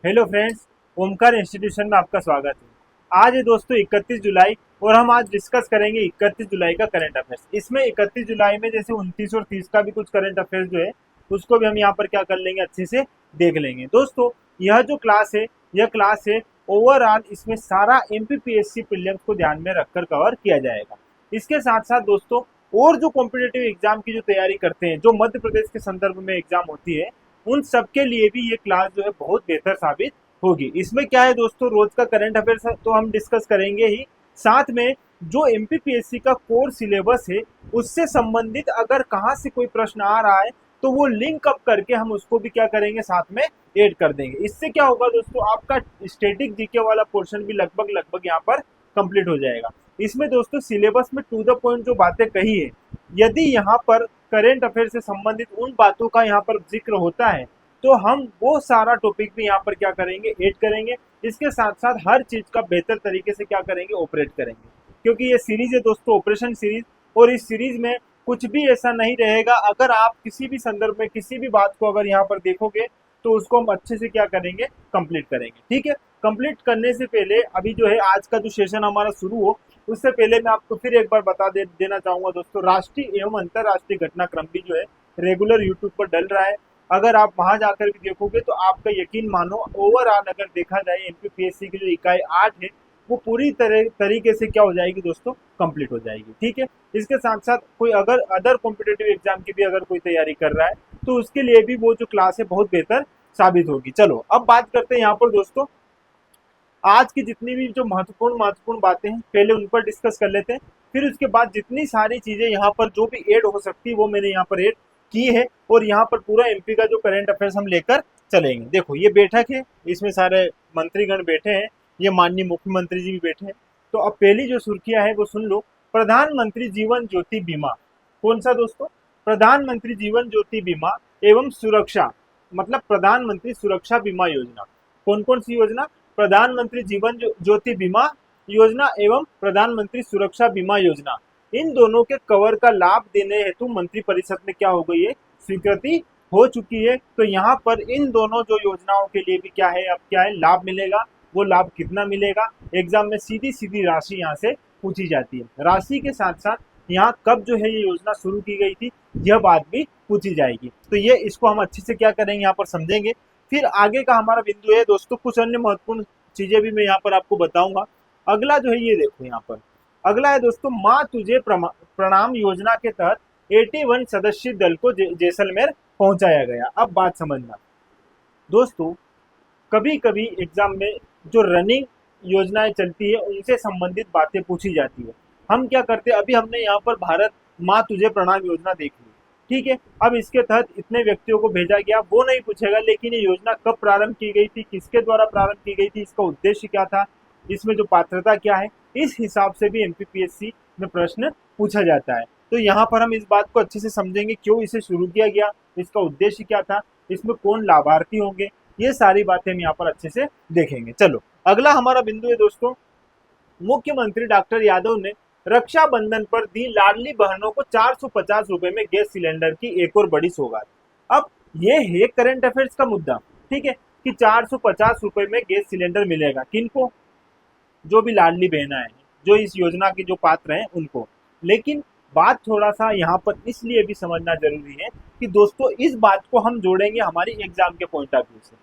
Hello friends, Omkar institution में आपका स्वागत है। आज है दोस्तों 31 जुलाई और हम आज डिस्कस करेंगे 31 जुलाई का करंट अफेयर्स। इसमें 31 जुलाई में जैसे 29 और 30 का भी कुछ करंट अफेयर्स जो है उसको भी हम यहाँ पर क्या कर लेंगे, अच्छे से देख लेंगे। दोस्तों यह जो क्लास है, यह क्लास है ओवरऑल, इसमें सारा एमपीपीएससी प्रीलिम्स को ध्यान में रखकर कवर किया जाएगा। इसके साथ साथ दोस्तों और जो कॉम्पिटेटिव एग्जाम की जो तैयारी करते हैं, जो मध्य प्रदेश के संदर्भ में एग्जाम होती है, उन सबके लिए भी ये क्लास जो है बहुत बेहतर साबित होगी। इसमें क्या है दोस्तों, रोज का करंट अफेयर्स तो हम डिस्कस करेंगे ही, साथ में जो एमपीपीएससी का कोर सिलेबस है उससे संबंधित अगर कहाँ से कोई प्रश्न आ रहा है तो वो लिंक अप करके हम उसको भी क्या करेंगे, साथ में ऐड कर देंगे। इससे क्या होगा दोस्तों, आपका स्टैटिक जीके वाला पोर्शन भी लगभग लगभग यहाँ पर कंप्लीट हो जाएगा। इसमें दोस्तों सिलेबस में टू द पॉइंट जो बातें कही है, यदि यहाँ पर करेंट अफेयर से संबंधित उन बातों का यहाँ पर जिक्र होता है तो हम वो सारा टॉपिक भी यहाँ पर क्या करेंगे, ऐड करेंगे। इसके साथ साथ हर चीज का बेहतर तरीके से क्या करेंगे, ऑपरेट करेंगे, क्योंकि ये सीरीज है दोस्तों, ऑपरेशन सीरीज। और इस सीरीज में कुछ भी ऐसा नहीं रहेगा, अगर आप किसी भी संदर्भ में किसी भी बात को अगर यहाँ पर देखोगे तो उसको हम अच्छे से क्या करेंगे, कंप्लीट करेंगे। ठीक है, कंप्लीट करने से पहले अभी जो है आज का जो सेशन हमारा शुरू हो उससे पहले मैं आपको फिर एक बार देना चाहूंगा दोस्तों, राष्ट्रीय एवं अंतर्राष्ट्रीय घटनाक्रम भी जो है रेगुलर यूट्यूब पर डल रहा है। अगर आप वहां जाकर भी देखोगे तो आपका यकीन मानो, ओवरऑल अगर देखा जाए एमपीपीएससी की जो इकाई 8 है वो पूरी तरीके से क्या हो जाएगी दोस्तों, कंप्लीट हो जाएगी। ठीक है, इसके साथ साथ कोई अगर अदर कॉम्पिटेटिव एग्जाम की भी अगर कोई तैयारी कर रहा है तो उसके लिए भी वो जो क्लास है बहुत बेहतर साबित होगी। चलो अब बात करते हैं यहाँ पर दोस्तों, आज की जितनी भी जो महत्वपूर्ण बातें हैं पहले उन पर डिस्कस कर लेते हैं, फिर उसके बाद जितनी सारी चीजें यहाँ पर जो भी ऐड हो सकती है वो मैंने यहाँ पर ऐड की है, और यहाँ पर पूरा एमपी का जो करंट अफेयर्स हम लेकर चलेंगे। देखो ये बैठक है, इसमें सारे मंत्रीगण बैठे हैं, ये माननीय मुख्यमंत्री जी भी बैठे हैं। तो अब पहली जो सुर्खियां है वो सुन लो, प्रधानमंत्री जीवन ज्योति बीमा। कौन सा दोस्तों, प्रधानमंत्री जीवन ज्योति बीमा एवं सुरक्षा, मतलब प्रधानमंत्री सुरक्षा बीमा योजना। कौन कौन सी योजना, प्रधानमंत्री जीवन ज्योति बीमा योजना एवं प्रधानमंत्री सुरक्षा बीमा योजना, इन दोनों के कवर का लाभ देने हेतु मंत्रिपरिषद में क्या हो गई है, स्वीकृति हो चुकी है। तो यहाँ पर इन दोनों जो योजनाओं के लिए भी क्या है, अब क्या है, लाभ मिलेगा। वो लाभ कितना मिलेगा, एग्जाम में सीधी सीधी राशि यहाँ से पूछी जाती है। राशि के साथ साथ यहाँ कब जो है ये योजना शुरू की गई थी, यह बात भी पूछी जाएगी। तो ये इसको हम अच्छे से क्या करेंगे, यहाँ पर समझेंगे। फिर आगे का हमारा बिंदु है दोस्तों, कुछ अन्य महत्वपूर्ण चीजें भी मैं यहाँ पर आपको बताऊंगा। अगला जो है ये देखो, यहाँ पर अगला है दोस्तों, माँ तुझे प्रणाम योजना के तहत 81 सदस्य दल को जैसलमेर पहुंचाया गया। अब बात समझना दोस्तों, कभी कभी एग्जाम में जो रनिंग योजनाएं चलती है उनसे संबंधित बातें पूछी जाती है। हम क्या करते हैं, अभी हमने यहाँ पर भारत माँ तुझे प्रणाम योजना देख ली, ठीक है। अब इसके तहत इतने व्यक्तियों को भेजा गया वो नहीं पूछेगा, लेकिन ये योजना कब प्रारंभ की गई थी, किसके द्वारा प्रारंभ की गई थी, इसका उद्देश्य क्या था, इसमें जो पात्रता क्या है, इस हिसाब से भी एमपीपीएससी में प्रश्न पूछा जाता है। तो यहाँ पर हम इस बात को अच्छे से समझेंगे, क्यों इसे शुरू किया गया, इसका उद्देश्य क्या था, इसमें कौन लाभार्थी होंगे, ये सारी बातें हम यहाँ पर अच्छे से देखेंगे। चलो अगला हमारा बिंदु है दोस्तों, मुख्यमंत्री डॉक्टर यादव ने रक्षाबंधन पर दी लाडली बहनों को 450 रुपए में गैस सिलेंडर की एक और बड़ी सौगात। अब ये है करंट अफेयर्स का मुद्दा, ठीक है, कि 450 रुपए में गैस सिलेंडर मिलेगा किनको, जो भी लाडली बहना है, जो इस योजना के जो पात्र हैं उनको। लेकिन बात थोड़ा सा यहाँ पर इसलिए भी समझना जरूरी है कि दोस्तों इस बात को हम जोड़ेंगे हमारी एग्जाम के पॉइंट ऑफ व्यू से।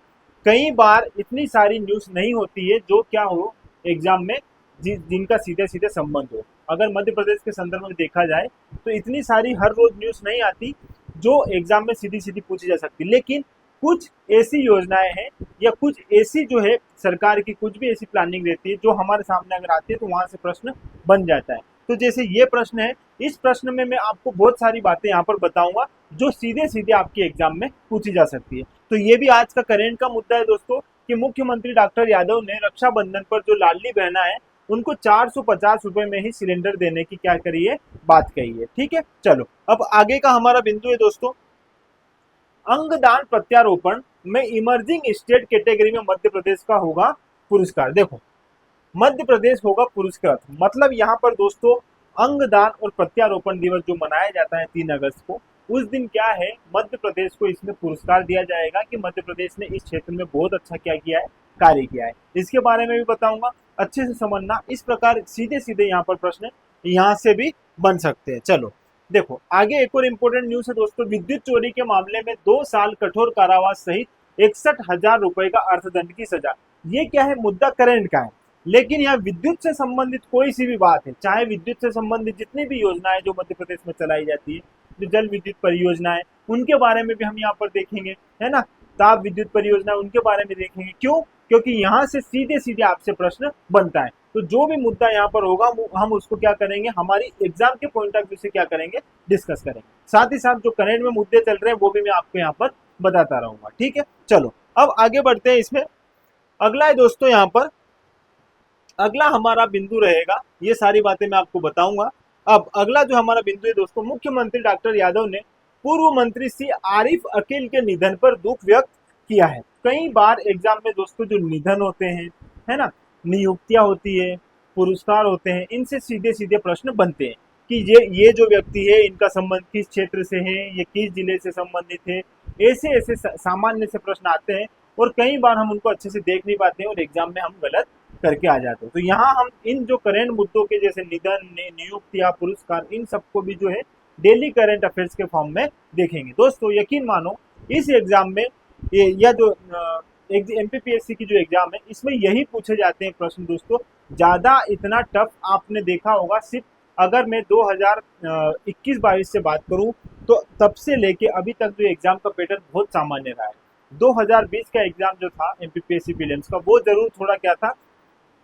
कई बार इतनी सारी न्यूज नहीं होती है जो क्या हो एग्जाम में, जिनका सीधे सीधे संबंध हो। अगर मध्य प्रदेश के संदर्भ में देखा जाए तो इतनी सारी हर रोज न्यूज नहीं आती जो एग्जाम में सीधी सीधी पूछी जा सकती, लेकिन कुछ ऐसी योजनाएं हैं या कुछ ऐसी जो है सरकार की कुछ भी ऐसी प्लानिंग रहती है जो हमारे सामने अगर आती है तो वहां से प्रश्न बन जाता है। तो जैसे ये प्रश्न है, इस प्रश्न में मैं आपको बहुत सारी बातें यहाँ पर बताऊंगा जो सीधे सीधे आपके एग्जाम में पूछी जा सकती है। तो ये भी आज का करेंट का मुद्दा है दोस्तों, कि मुख्यमंत्री डॉक्टर यादव ने रक्षाबंधन पर जो लाडली बहना है उनको 450 रुपए में ही सिलेंडर देने की क्या करी है, बात कही है। ठीक है, चलो अब आगे का हमारा बिंदु है दोस्तों, अंगदान प्रत्यारोपण में इमर्जिंग स्टेट कैटेगरी में मध्य प्रदेश का होगा पुरस्कार। देखो मध्य प्रदेश होगा पुरस्कृत, मतलब यहाँ पर दोस्तों अंगदान और प्रत्यारोपण दिवस जो मनाया जाता है 3 अगस्त को, उस दिन क्या है, मध्य प्रदेश को इसमें पुरस्कार दिया जाएगा कि मध्य प्रदेश ने इस क्षेत्र में बहुत अच्छा क्या किया है, कार्य किया है। इसके बारे में भी बताऊंगा, अच्छे से समझना। इस प्रकार सीधे सीधे यहाँ पर प्रश्न यहाँ से भी बन सकते हैं। चलो देखो आगे एक और इम्पोर्टेंट न्यूज है दोस्तों, विद्युत चोरी के मामले में 2 साल कठोर कारावास सहित 61,000 रुपए का अर्थदंड की सजा। ये क्या है, मुद्दा करंट का है, लेकिन यहाँ विद्युत से संबंधित कोई सी भी बात है, चाहे विद्युत से संबंधित जितनी भी योजनाएं जो मध्य प्रदेश में चलाई जाती है, जो जल विद्युत परियोजनाएं, उनके बारे में भी हम यहाँ पर देखेंगे, है ना। ताप विद्युत परियोजना उनके बारे में देखेंगे। क्यों? क्योंकि यहाँ से सीधे सीधे आपसे प्रश्न बनता है। तो जो भी मुद्दा यहाँ पर होगा हम उसको क्या करेंगे, हमारी एग्जाम के पॉइंट ऑफ व्यू से क्या करेंगे, डिस्कस करेंगे। साथ ही साथ जो करंट में मुद्दे चल रहे हैं वो भी मैं आपको यहाँ पर बताता रहूंगा। ठीक है, चलो अब आगे बढ़ते हैं। इसमें अगला है दोस्तों, यहाँ पर अगला हमारा बिंदु रहेगा, ये सारी बातें मैं आपको बताऊंगा। अब अगला जो हमारा बिंदु है दोस्तों, मुख्यमंत्री डॉक्टर यादव ने पूर्व मंत्री श्री आरिफ अकील के निधन पर दुख व्यक्त किया है। कई बार एग्जाम में दोस्तों जो निधन होते हैं, है ना, नियुक्तियां होती है, पुरस्कार होते हैं, इनसे सीधे सीधे प्रश्न बनते हैं कि ये जो व्यक्ति है इनका संबंध किस क्षेत्र से है, ये किस जिले से संबंधित है। ऐसे ऐसे सामान्य से प्रश्न आते हैं और कई बार हम उनको अच्छे से देख नहीं पाते हैं और एग्जाम में हम गलत करके आ जाते हैं। तो यहाँ हम इन जो करंट मुद्दों के जैसे निधन, नियुक्तियां, पुरस्कार, इन सबको भी जो है डेली करंट अफेयर्स के फॉर्म में देखेंगे। दोस्तों यकीन मानो इस एग्जाम में या जो एमपीपीएससी की जो एग्जाम है इसमें यही पूछे जाते हैं प्रश्न दोस्तों। ज्यादा इतना टफ आपने देखा होगा सिर्फ अगर मैं 2021-22 से बात करूं तो तब से लेके अभी तक जो एग्जाम का पैटर्न बहुत सामान्य रहा है। 2020 का एग्जाम जो था एमपीपीएससी प्रीलिम्स का, वो जरूर थोड़ा क्या था,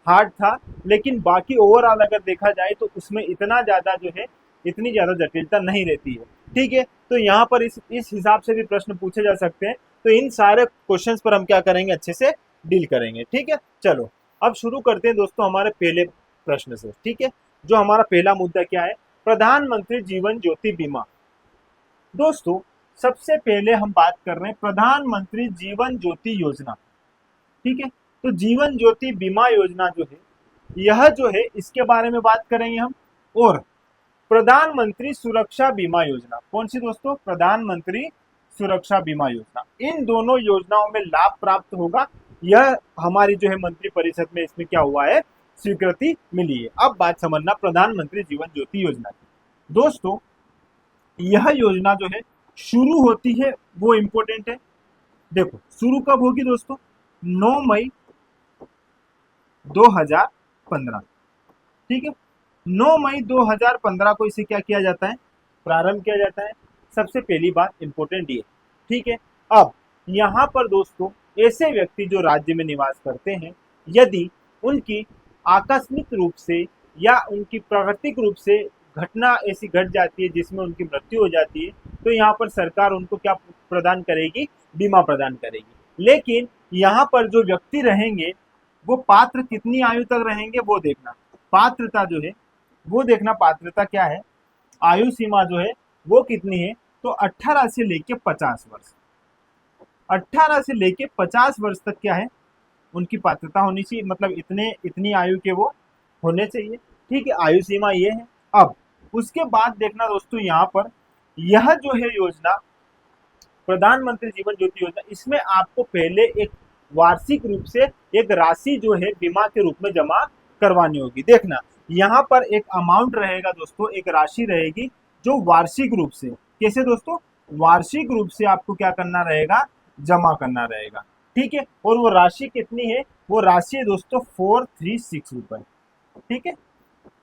हार्ड था, लेकिन बाकी ओवरऑल अगर देखा जाए तो उसमें इतना ज्यादा जो है, इतनी ज्यादा जटिलता नहीं रहती है। ठीक है, तो यहाँ पर इस हिसाब से भी प्रश्न पूछे जा सकते हैं। तो इन सारे क्वेश्चंस पर हम क्या करेंगे, अच्छे से डील करेंगे। ठीक है, चलो अब शुरू करते हैं दोस्तों हमारे पहले प्रश्न से। ठीक है, जो हमारा पहला मुद्दा क्या है, प्रधानमंत्री जीवन ज्योति बीमा। दोस्तों सबसे पहले हम बात कर रहे हैं प्रधानमंत्री जीवन ज्योति योजना। ठीक है, तो जीवन ज्योति बीमा योजना जो है, यह जो है इसके बारे में बात करेंगे हम। और प्रधानमंत्री सुरक्षा बीमा योजना, कौन सी दोस्तों, प्रधानमंत्री सुरक्षा बीमा योजना, इन दोनों योजनाओं में लाभ प्राप्त होगा। यह हमारी जो है मंत्री परिषद में इसमें क्या हुआ है, स्वीकृति मिली है। अब बात समझना प्रधानमंत्री जीवन ज्योति योजना की। दोस्तों यह योजना जो है शुरू होती है, वो इंपॉर्टेंट है। देखो शुरू कब होगी दोस्तों, 9 मई 2015। ठीक है, 9 मई 2015 को इसे क्या किया जाता है, प्रारंभ किया जाता है। सबसे पहली बात इंपॉर्टेंट ये। ठीक है, अब यहाँ पर दोस्तों ऐसे व्यक्ति जो राज्य में निवास करते हैं, यदि उनकी आकस्मिक रूप से या उनकी प्राकृतिक रूप से घटना ऐसी घट जाती है जिसमें उनकी मृत्यु हो जाती है, तो यहाँ पर सरकार उनको क्या प्रदान करेगी, बीमा प्रदान करेगी। लेकिन यहाँ पर जो व्यक्ति रहेंगे वो पात्र कितनी आयु तक रहेंगे वो देखना, पात्रता जो है वो देखना, पात्रता क्या है, आयु सीमा जो है वो कितनी है, तो 18 से लेके 50 वर्ष, 18 से लेके 50 वर्ष तक क्या है उनकी पात्रता होनी चाहिए, मतलब इतनी आयु के वो होने चाहिए। ठीक है, आयु सीमा ये है। अब उसके बाद देखना दोस्तों, यहाँ पर यह जो है योजना प्रधानमंत्री जीवन ज्योति योजना, इसमें आपको पहले एक वार्षिक रूप से एक राशि जो है बीमा के रूप में जमा करवानी होगी। देखना यहाँ पर एक अमाउंट रहेगा दोस्तों, एक राशि रहेगी जो वार्षिक रूप से, कैसे दोस्तों, वार्षिक रूप से आपको क्या करना रहेगा, जमा करना रहेगा। ठीक है, और वो राशि कितनी है, वो राशि है दोस्तों 436 रुपए। ठीक है,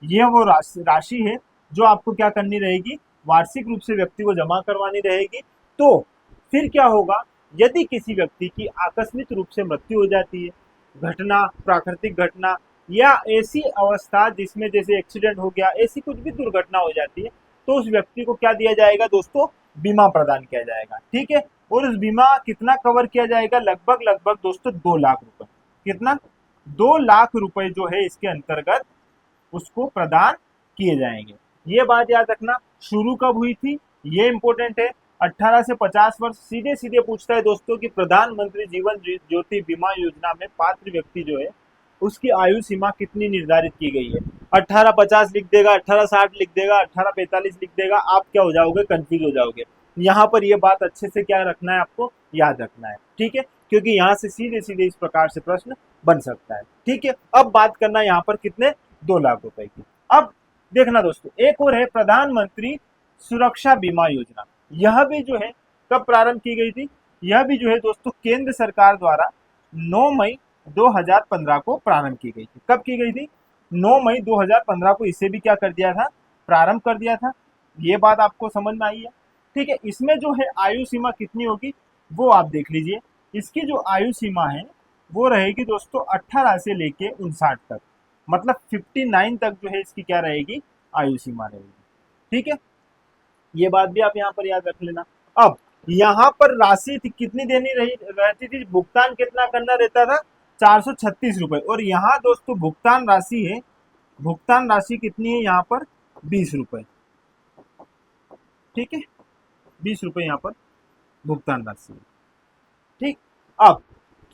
ये वो राशि है जो आपको क्या करनी रहेगी, वार्षिक रूप से व्यक्ति को जमा करवानी रहेगी। तो फिर क्या होगा, यदि किसी व्यक्ति की आकस्मिक रूप से मृत्यु हो जाती है, घटना, प्राकृतिक घटना या ऐसी अवस्था जिसमें जैसे एक्सीडेंट हो गया, ऐसी कुछ भी दुर्घटना हो जाती है, तो उस व्यक्ति को क्या दिया जाएगा दोस्तों, बीमा प्रदान किया जाएगा। ठीक है, और उस बीमा कितना कवर किया जाएगा, लगभग दोस्तों 2 लाख रुपए। कितना, 2 लाख रुपए जो है इसके अंतर्गत उसको प्रदान किए जाएंगे। ये बात याद रखना। शुरू कब हुई थी ये इंपॉर्टेंट है, 18 से 50 वर्ष। सीधे सीधे पूछता है दोस्तों कि प्रधानमंत्री जीवन ज्योति बीमा योजना में पात्र व्यक्ति जो है उसकी आयु सीमा कितनी निर्धारित की गई है। 1850 लिख देगा, 1860 लिख देगा, 1845 लिख देगा, आप क्या हो जाओगे, कंफ्यूज हो जाओगे। यहाँ पर ये बात अच्छे से क्या रखना है, आपको याद रखना है, ठीक है, क्योंकि यहाँ से सीधे सीधे इस प्रकार से प्रश्न बन सकता है, ठीक है। अब बात करना यहाँ पर कितने, 2 लाख रुपए की। अब देखना दोस्तों, एक और है प्रधानमंत्री सुरक्षा बीमा योजना। यह भी जो है कब प्रारंभ की गई थी, यह भी जो है दोस्तों केंद्र सरकार द्वारा 9 मई 2015 को प्रारंभ की गई थी। कब की गई थी, 9 मई 2015 को इसे भी क्या कर दिया था, प्रारंभ कर दिया था। ये बात आपको समझ में आई है, ठीक है। इसमें जो है आयु सीमा कितनी होगी वो आप देख लीजिए। इसकी जो आयु सीमा है वो रहेगी दोस्तों 18 से लेके 59 तक, मतलब 59 तक जो है इसकी क्या रहेगी, आयु सीमा रहेगी, ठीक है। ये बात भी आप यहाँ पर याद रख लेना। अब यहाँ पर राशि कितनी देनी रहती थी, भुगतान कितना करना रहता था, 436 रुपए। और यहाँ दोस्तों भुगतान राशि है, भुगतान राशि कितनी है यहाँ पर, 20 रुपए, ठीक है, 20 रुपए यहाँ पर भुगतान राशि है, ठीक। अब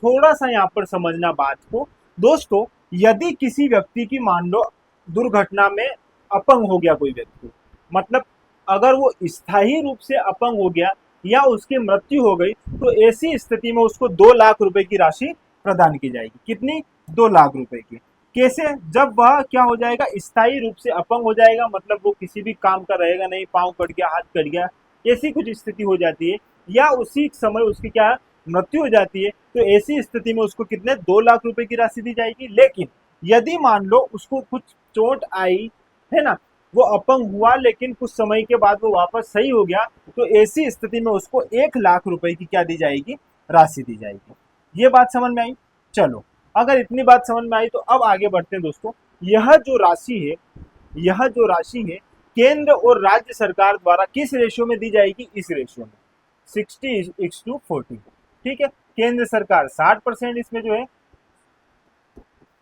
थोड़ा सा यहाँ पर समझना बात को दोस्तों, यदि किसी व्यक्ति की मान लो दुर्घटना में अपंग हो गया कोई व्यक्ति, मतलब अगर वो स्थायी रूप से अपंग हो गया या उसकी मृत्यु हो गई, तो ऐसी स्थिति में उसको 2 लाख रुपए की राशि प्रदान की जाएगी। कितनी, 2 लाख रुपए की। कैसे, जब वह क्या हो जाएगा, स्थायी रूप से अपंग हो जाएगा, मतलब वो किसी भी काम का रहेगा नहीं, पांव कट गया, हाथ कट गया, ऐसी कुछ स्थिति हो जाती है, या उसी समय उसकी क्या मृत्यु हो जाती है, तो ऐसी स्थिति में उसको कितने, 2 लाख रुपए की राशि दी जाएगी। लेकिन यदि मान लो उसको कुछ चोट आई है ना, वो अपंग हुआ लेकिन कुछ समय के बाद वो वापस सही हो गया, तो ऐसी स्थिति में उसको 1 लाख रुपए की क्या दी जाएगी, राशि दी जाएगी। ये बात समझ में आई। चलो, अगर इतनी बात समझ में आई तो अब आगे बढ़ते हैं दोस्तों। यह जो राशि है, यह जो राशि है केंद्र और राज्य सरकार द्वारा किस रेशियो में दी जाएगी, इस रेशियो में 60:40, ठीक है। केंद्र सरकार 60% इसमें जो है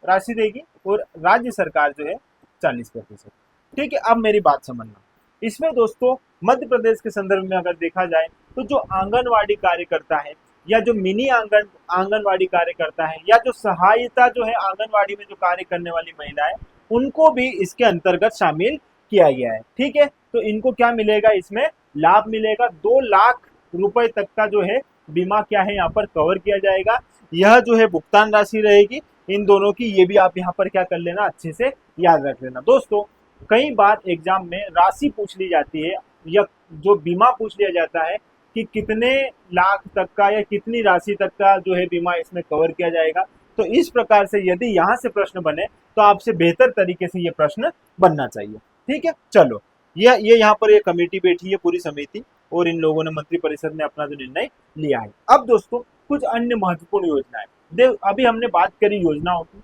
राशि देगी और राज्य सरकार जो है 40%, ठीक है। अब मेरी बात समझना, इसमें दोस्तों मध्य प्रदेश के संदर्भ में अगर देखा जाए तो जो आंगनवाड़ी कार्यकर्ता है या जो मिनी आंगनवाड़ी कार्यकर्ता है या जो सहायता जो है आंगनवाड़ी में जो कार्य करने वाली महिला है, उनको भी इसके अंतर्गत शामिल किया गया है, ठीक है। तो इनको क्या मिलेगा, इसमें लाभ मिलेगा, 2 लाख रुपए तक का जो है बीमा क्या है यहाँ पर कवर किया जाएगा। यह जो है भुगतान राशि रहेगी इन दोनों की, ये भी आप यहाँ पर क्या कर लेना, अच्छे से याद रख लेना दोस्तों। कई बार एग्जाम में राशि पूछ ली जाती है या जो बीमा पूछ लिया जाता है कि कितने लाख तक का या कितनी राशि तक का जो है बीमा इसमें कवर किया जाएगा। तो इस प्रकार से यदि यहाँ से प्रश्न बने तो आपसे बेहतर तरीके से ये प्रश्न बनना चाहिए, ठीक है। चलो, ये यहाँ पर ये कमेटी बैठी है, पूरी समिति, और इन लोगों ने मंत्री परिषद में अपना जो निर्णय लिया है। अब दोस्तों कुछ अन्य महत्वपूर्ण योजनाएं, अभी हमने बात करी योजनाओं की।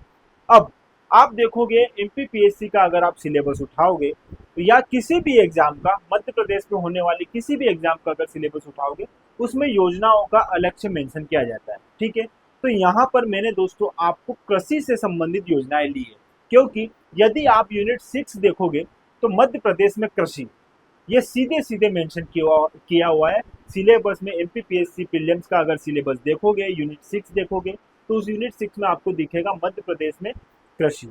अब आप देखोगे एमपीपीएससी का अगर आप सिलेबस उठाओगे तो या किसी भी एग्जाम का, मध्य प्रदेश में होने वाली किसी भी एग्जाम का अगर सिलेबस उठाओगे, उसमें योजनाओं का अलग से मेंशन किया जाता है, ठीक है। तो यहाँ पर मैंने दोस्तों आपको कृषि से संबंधित योजनाएं ली है, क्योंकि यदि आप यूनिट 6 देखोगे तो मध्य प्रदेश में कृषि ये सीधे सीधे मेंशन किया हुआ है सिलेबस में। एमपीपीएससी प्रीलिम्स का अगर सिलेबस देखोगे, यूनिट 6 देखोगे, तो उस यूनिट 6 में आपको दिखेगा मध्य प्रदेश में कृषि,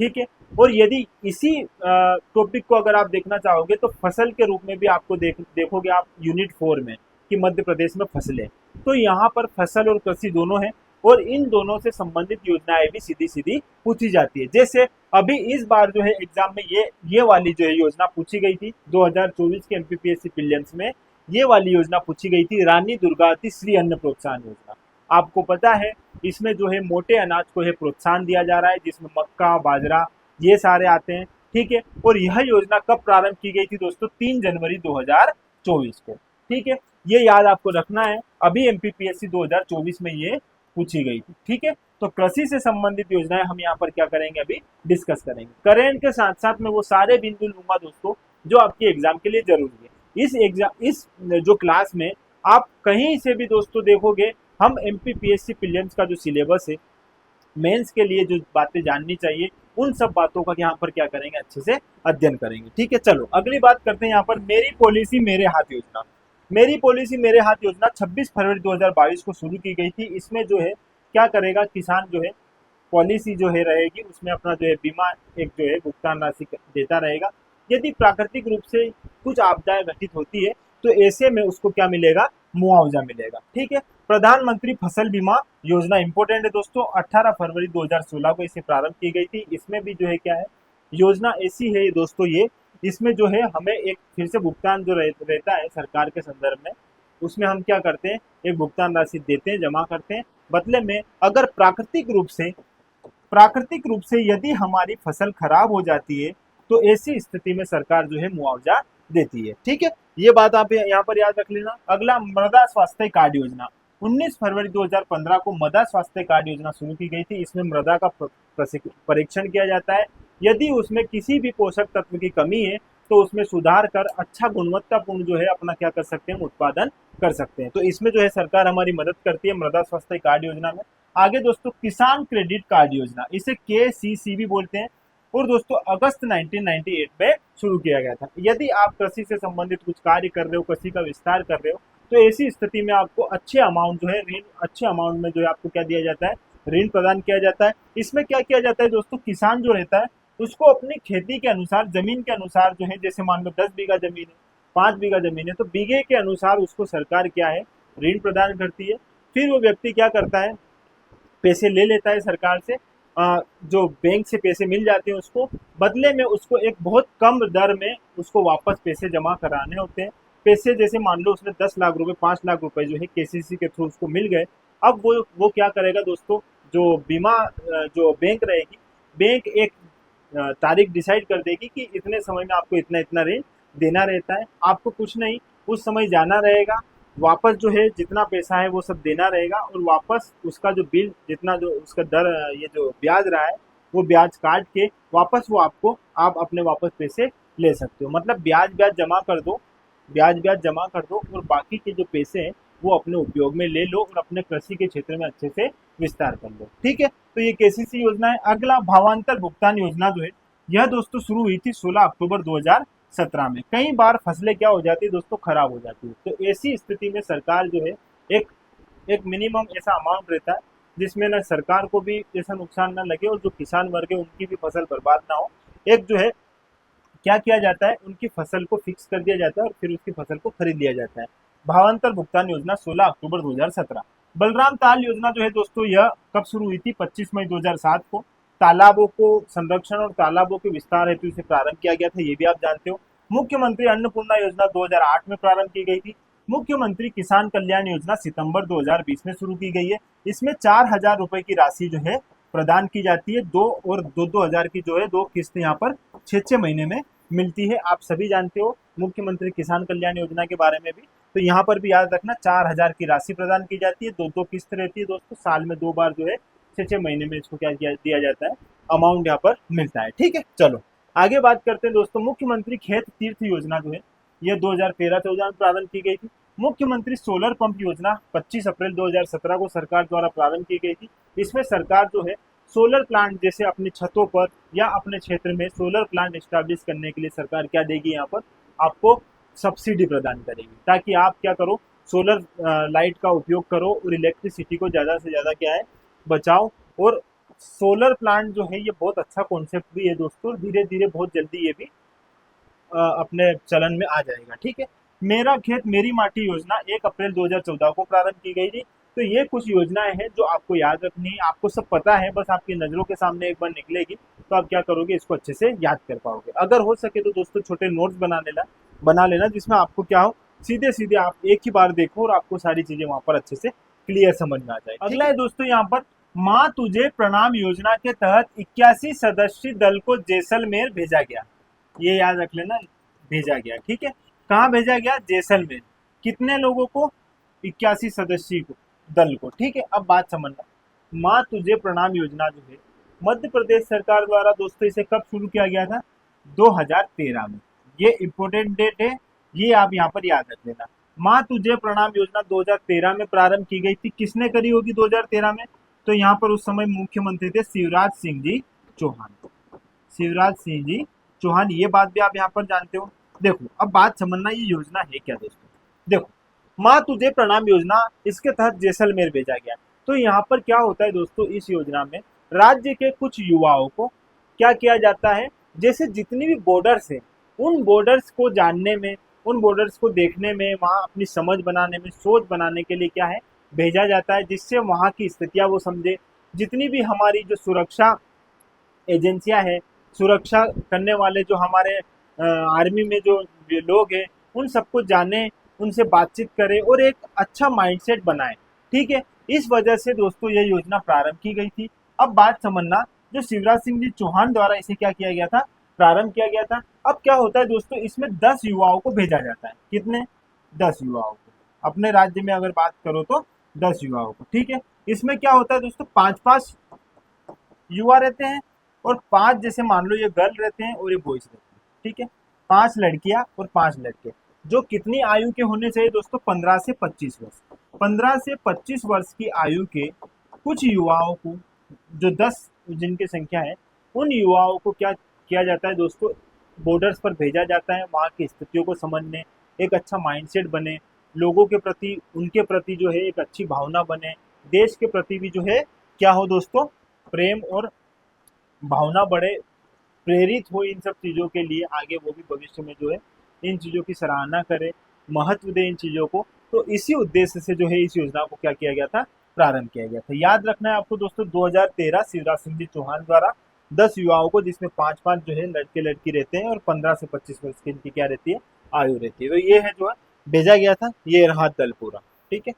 ठीक है। और यदि इसी टॉपिक को अगर आप देखना चाहोगे तो फसल के रूप में भी आपको देखोगे आप यूनिट 4 में कि मध्य प्रदेश में फसलें, तो यहाँ पर फसल और कृषि दोनों है, और इन दोनों से संबंधित योजनाएं भी सीधी सीधी पूछी जाती है। जैसे अभी इस बार जो है एग्जाम में ये वाली जो है योजना पूछी गई थी 2024 के एमपीपीएससी प्रीलिम्स में, ये वाली योजना पूछी गई थी, रानी दुर्गावती श्री अन्न प्रोत्साहन योजना। आपको पता है इसमें जो है मोटे अनाज को है प्रोत्साहन दिया जा रहा है, जिसमें मक्का, बाजरा ये सारे आते हैं, ठीक है। और यह योजना कब प्रारंभ की गई थी दोस्तों, 3 जनवरी 2024 को, ठीक है। ये याद आपको रखना है, अभी एमपीपीएससी 2024 में ये पूछी गई थी, ठीक है। तो कृषि से संबंधित योजनाएं हम यहाँ पर क्या करेंगे, अभी डिस्कस करेंगे। करेंट के साथ साथ मैं वो सारे बिंदु लूंगा दोस्तों जो आपके एग्जाम के लिए जरूरी है। इस जो क्लास में आप कहीं से भी दोस्तों देखोगे, हम एमपीपीएससी प्रीलिम्स का जो सिलेबस है, मेंस के लिए जो बातें जाननी चाहिए, उन सब बातों का यहाँ पर क्या करेंगे, अच्छे से अध्ययन करेंगे, ठीक है। चलो अगली बात करते हैं यहाँ पर, मेरी पॉलिसी मेरे हाथ योजना। मेरी पॉलिसी मेरे हाथ योजना 26 फरवरी 2022 को शुरू की गई थी। इसमें जो है क्या करेगा, किसान जो है पॉलिसी जो है रहेगी, उसमें अपना जो है बीमा एक जो है भुगतान राशि देता रहेगा। यदि प्राकृतिक रूप से कुछ आपदाएं घटित होती है तो ऐसे में उसको क्या मिलेगा, मुआवजा मिलेगा। ठीक है, प्रधानमंत्री फसल बीमा योजना इंपॉर्टेंट है दोस्तों, 18 फरवरी 2016 को इसे प्रारंभ की गई थी। इसमें भी जो है क्या है, योजना ऐसी है दोस्तों ये, इसमें जो है हमें एक फिर से भुगतान जो रहता है सरकार के संदर्भ में, उसमें हम क्या करते हैं, एक भुगतान राशि देते हैं, जमा करते हैं। बदले में अगर प्राकृतिक रूप से यदि हमारी फसल खराब हो जाती है तो ऐसी स्थिति में सरकार जो है मुआवजा देती है। ठीक है, ये बात आप यहाँ पर याद रख लेना। अगला, मृदा स्वास्थ्य कार्ड योजना। 19 फरवरी 2015 को मृदा स्वास्थ्य कार्ड योजना शुरू की गई थी। इसमें मृदा का परीक्षण किया जाता है। यदि उसमें किसी भी पोषक तत्व की कमी है तो उसमें सुधार कर अच्छा गुणवत्तापूर्ण जो है अपना क्या कर सकते हैं, उत्पादन कर सकते हैं। तो इसमें जो है सरकार हमारी मदद करती है मृदा स्वास्थ्य कार्ड योजना में। आगे दोस्तों, किसान क्रेडिट कार्ड योजना, इसे KCC भी बोलते हैं, और दोस्तों अगस्त 1998 में शुरू किया गया था। यदि आप कृषि से संबंधित कुछ कार्य कर रहे हो, कृषि का विस्तार कर रहे हो, तो ऐसी स्थिति में आपको अच्छे अमाउंट जो है ऋण, अच्छे अमाउंट में जो है आपको क्या दिया जाता है, ऋण प्रदान किया जाता है। इसमें क्या किया जाता है दोस्तों, किसान जो रहता है उसको अपनी खेती के अनुसार, जमीन के अनुसार जो है, जैसे मान लो 10 बीघा जमीन है, 5 बीघा जमीन है, तो बीघे के अनुसार उसको सरकार क्या है, ऋण प्रदान करती है। फिर वो व्यक्ति क्या करता है, पैसे ले लेता है सरकार से, जो बैंक से पैसे मिल जाते हैं उसको, बदले में उसको एक बहुत कम दर में उसको वापस पैसे जमा कराने होते हैं। पैसे जैसे मान लो उसने 10 लाख रुपए, 5 लाख रुपए जो है KCC के थ्रू उसको मिल गए। अब वो क्या करेगा दोस्तों, जो बीमा जो बैंक रहेगी, बैंक एक तारीख डिसाइड कर देगी कि इतने समय में आपको इतना इतना ऋण देना रहता है। आपको कुछ नहीं, उस समय जाना रहेगा, वापस जो है जितना पैसा है वो सब देना रहेगा, और वापस उसका जो बिल, जितना जो उसका दर, ये जो ब्याज रहा है, वो ब्याज काट के वापस वो आपको, आप अपने वापस पैसे ले सकते हो। मतलब ब्याज जमा कर दो, ब्याज जमा कर दो, और बाकी के जो पैसे हैं वो अपने उपयोग में ले लो और अपने कृषि के क्षेत्र में अच्छे से विस्तार कर लो। ठीक है, तो ये KCC योजना है। अगला, भावांतर भुगतान योजना जो है, यह दोस्तों शुरू हुई थी 16 अक्टूबर 2017 में। कई बार फसलें क्या हो जाती है दोस्तों, खराब हो जाती है, तो ऐसी स्थिति में सरकार जो है एक एक मिनिमम ऐसा अमाउंट रहता है जिसमें ना सरकार को भी ऐसा नुकसान ना लगे और जो किसान वर्ग है उनकी भी फसल बर्बाद ना हो। एक जो है क्या किया जाता है, उनकी फसल को फिक्स कर दिया जाता है और फिर उसकी फसल को खरीद लिया जाता है। भावांतर भुगतान योजना 16 अक्टूबर 2017। बलराम ताल योजना जो है दोस्तों, यह कब शुरू हुई थी, 25 मई 2007 को। तालाबों को संरक्षण और तालाबों के विस्तार हेतु इसे प्रारंभ किया गया था, ये भी आप जानते हो। मुख्यमंत्री अन्नपूर्णा योजना 2008 में प्रारंभ की गई थी। मुख्यमंत्री किसान कल्याण योजना सितंबर 2020 में शुरू की गई है। इसमें 4,000 रुपए की राशि जो है प्रदान की जाती है, दो हजार की जो है 2 किस्त यहाँ पर 6 महीने में मिलती है। आप सभी जानते हो मुख्यमंत्री किसान कल्याण योजना के बारे में भी, तो यहाँ पर भी याद रखना 4,000 की राशि प्रदान की जाती है, 2 किस्त रहती है दोस्तों, साल में 2 बार जो है 6 महीने में इसको क्या दिया जाता है, अमाउंट यहाँ पर मिलता है। ठीक है, चलो आगे बात करते हैं दोस्तों। मुख्यमंत्री खेत तीर्थ योजना जो है, यह 2013-14 में प्रारंभ की गई थी। मुख्यमंत्री सोलर पंप योजना 25 अप्रैल 2017 को सरकार द्वारा प्रारंभ की गई थी। इसमें सरकार जो है सोलर प्लांट, जैसे अपनी छतों पर या अपने क्षेत्र में सोलर प्लांट एस्टैब्लिश करने के लिए सरकार क्या देगी, यहाँ पर आपको सब्सिडी प्रदान करेगी, ताकि आप क्या करो, सोलर लाइट का उपयोग करो और इलेक्ट्रिसिटी को ज़्यादा से ज़्यादा क्या है, बचाओ। और सोलर प्लांट जो है ये बहुत अच्छा कॉन्सेप्ट भी है दोस्तों, धीरे धीरे बहुत जल्दी ये भी अपने चलन में आ जाएगा। ठीक है, मेरा खेत मेरी माटी योजना 1 अप्रैल 2014 को प्रारंभ की गई थी। तो ये कुछ योजनाएं हैं जो आपको याद रखनी है, आपको सब पता है, बस आपकी नज़रों के सामने एक बार निकलेगी तो आप क्या करोगे, इसको अच्छे से याद कर पाओगे। अगर हो सके तो दोस्तों छोटे नोट्स बना लेना जिसमें आपको क्या हो, सीधे सीधे आप एक ही बार देखो और आपको सारी चीजें वहां पर अच्छे से क्लियर समझ में आ जाए। अगला है दोस्तों यहाँ पर, माँ तुझे प्रणाम योजना के तहत 81 सदस्यीय दल को जैसलमेर भेजा गया। ये याद रख लेना, भेजा गया। ठीक है, कहाँ भेजा गया, जैसलमेर। कितने लोगों को, 81 सदस्यीय दल को। ठीक है, अब बात समझना, माँ तुझे प्रणाम योजना जो है मध्य प्रदेश सरकार द्वारा दोस्तों इसे कब शुरू किया गया था, 2013 में। ये इंपॉर्टेंट डेट है, ये आप यहाँ पर याद रख लेना। माँ तुझे प्रणाम योजना 2013 में प्रारंभ की गई थी। किसने करी होगी 2013 में, तो यहाँ पर उस समय मुख्यमंत्री थे शिवराज सिंह जी चौहान। शिवराज सिंह जी चौहान, ये बात भी आप यहाँ पर जानते हो। देखो अब बात समझना, ये योजना है क्या दोस्तों। देखो, माँ तुझे प्रणाम योजना, इसके तहत जैसलमेर भेजा गया। तो यहाँ पर क्या होता है दोस्तों, इस योजना में राज्य के कुछ युवाओं को क्या किया जाता है, जैसे जितनी भी बॉर्डर्स है उन बॉर्डर्स को जानने में उन बॉर्डर्स को देखने में, वहाँ अपनी समझ बनाने में, सोच बनाने के लिए क्या है, भेजा जाता है, जिससे वहाँ की स्थितियाँ वो समझे। जितनी भी हमारी जो सुरक्षा एजेंसियां हैं, सुरक्षा करने वाले जो हमारे आर्मी में जो लोग हैं, उन सबको जाने, उनसे बातचीत करें और एक अच्छा माइंडसेट बनाएं। ठीक है, इस वजह से दोस्तों ये योजना प्रारंभ की गई थी। अब बात समझना, जो शिवराज सिंह जी चौहान द्वारा इसे क्या किया गया था, प्रारंभ किया गया था। अब क्या होता है दोस्तों, इसमें 10 युवाओं को भेजा जाता है। कितने? 10 युवाओं को। अपने राज्य में अगर बात करो तो 10 युवाओं को। ठीक है, इसमें क्या होता है दोस्तों, 5-5 युवा रहते हैं और 5 जैसे मान लो ये गर्ल रहते हैं और ये बॉयज रहते हैं। ठीक है, 5 लड़कियां और 5 लड़के, जो कितनी आयु के होने चाहिए दोस्तों, 15 से 25 वर्ष। 15 से 25 वर्ष की आयु के कुछ युवाओं को, जो 10 जिनकी संख्या है, उन युवाओं को क्या किया जाता है दोस्तों, बॉर्डर्स पर भेजा जाता है, वहाँ की स्थितियों को समझने, एक अच्छा माइंडसेट बने, लोगों के प्रति, उनके प्रति जो है एक अच्छी भावना बने, देश के प्रति भी जो है क्या हो दोस्तों, प्रेम और भावना बढ़े, प्रेरित हो इन सब चीज़ों के लिए, आगे वो भी भविष्य में जो है इन चीज़ों की सराहना करे, महत्व दे इन चीज़ों को। तो इसी उद्देश्य से जो है इस योजना को क्या किया गया था, प्रारंभ किया गया था। याद रखना है आपको दोस्तों, 2013 शिवराज सिंह जी चौहान द्वारा 10 युवाओं को, जिसमें 5-5 जो है लड़के लड़की रहते हैं और 15 से 25 वर्ष की इनकी क्या रहती है, आयु रहती है। तो ये है जो है भेजा गया था, ये रहा दल पूरा। ठीक है,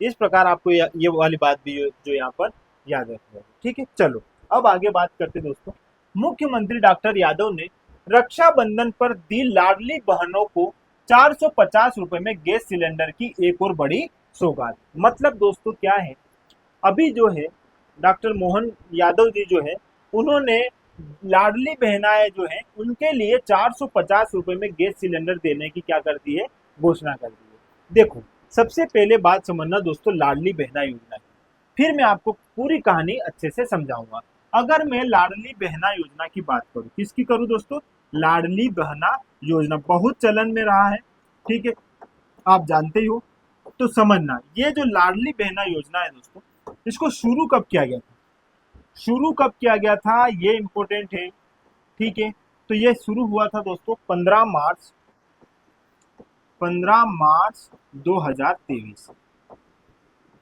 इस प्रकार आपको ये वाली बात भी जो यहाँ पर याद रखनी है। ठीक है, चलो अब आगे बात करते दोस्तों। मुख्यमंत्री डॉक्टर यादव ने रक्षाबंधन पर दी लाडली बहनों को 450 रुपए में गैस सिलेंडर की एक और बड़ी सौगात। मतलब दोस्तों क्या है, अभी जो है डॉक्टर मोहन यादव जी जो है, उन्होंने लाडली बहनाएं जो है उनके लिए 450 रुपए में गैस सिलेंडर देने की क्या कर दी है, घोषणा कर दी है। देखो, सबसे पहले बात समझना दोस्तों लाडली बहना योजना की, फिर मैं आपको पूरी कहानी अच्छे से समझाऊंगा। अगर मैं लाडली बहना योजना की बात करूं, किसकी करूं दोस्तों, लाडली बहना योजना बहुत चलन में रहा है। ठीक है, आप जानते ही हो। तो समझना, ये जो लाडली बहना योजना है दोस्तों, इसको शुरू कब किया गया था, शुरू कब किया गया था, ये इंपॉर्टेंट है। ठीक है, तो ये शुरू हुआ था दोस्तों 15 मार्च 2023।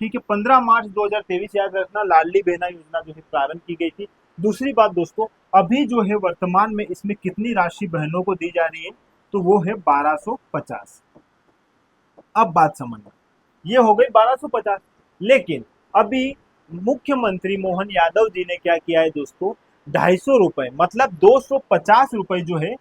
ठीक है, 15 मार्च 2023 याद रखना, लाडली बहना योजना जो है प्रारंभ की गई थी। दूसरी बात दोस्तों, अभी जो है वर्तमान में इसमें कितनी राशि बहनों को दी जा रही है, तो वो है 1250। अब बात समझना, ये हो गई 1250, लेकिन अभी मुख्यमंत्री मोहन यादव जी ने क्या किया है दोस्तों, 250 रुपए, मतलब 250 रुपए जो है